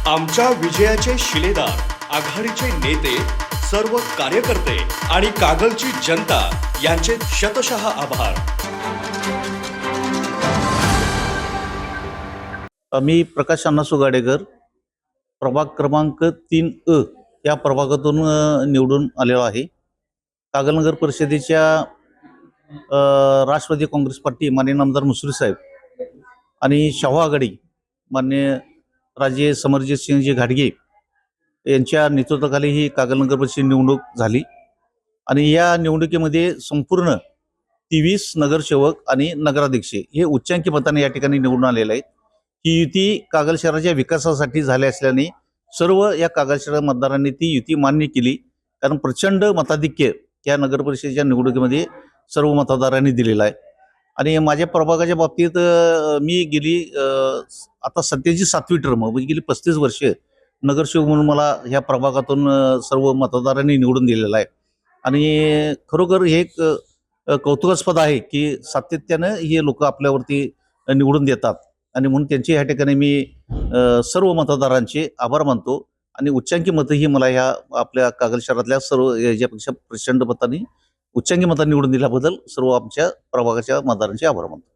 आमच्या विजयाचे शिलेदार आघाडीचे नेते, सर्व कार्यकर्ते आणि कागलची जनता यांचे शतशः आभार। मी प्रकाश अण्णासू गाडेकर, प्रभाग क्रमांक 3 या प्रभागातून निवडून आलेलो आहे। कागल नगर परिषदेच्या राष्ट्रवादी काँग्रेस पार्टी माननीय आमदार मुसरी साहेब आणि शाहू आघाडी माननीय राजे समरजित सिंहजी घाटगे यांच्या नेतृत्वाखाली ही कागल नगर परिषद निवडणूक झाली आणि या निवडणुकीमध्ये संपूर्ण 23 नगरसेवक आणि नगराध्यक्ष हे उच्चांकी मताने या ठिकाणी निवडून आलेले आहेत। ही युती कागल शहराच्या विकासासाठी झाली असल्याने सर्व या कागल शहर मतदारांनी ती युती मान्य केली, कारण प्रचंड मताधिक्य या नगर परिषदेच्या निवडणुकीमध्ये सर्व मतदारांनी दिलेला आहे। आणि माझ्या प्रभागाच्या बाबतीत मी गेली आता सध्याची 7वी टर्म म्हणजे गेली 35 वर्ष नगरसेवक म्हणून मला ह्या प्रभागातून सर्व मतदारांनी निवडून दिलेला आहे। आणि खरोखर हे एक कौतुकास्पद आहे की सातत्यानं हे लोक आपल्यावरती निवडून देतात आणि म्हणून त्यांचे ह्या ठिकाणी मी सर्व मतदारांचे आभार मानतो आणि उच्चांकी मतं ही मला ह्या आपल्या कागल शहरातल्या सर्व याच्यापेक्षा प्रचंड मतांनी उच्चांकी मतांनी निवडून दिल्याबद्दल सर्व आमच्या प्रभागाच्या मतदारांचे आभार मानतो।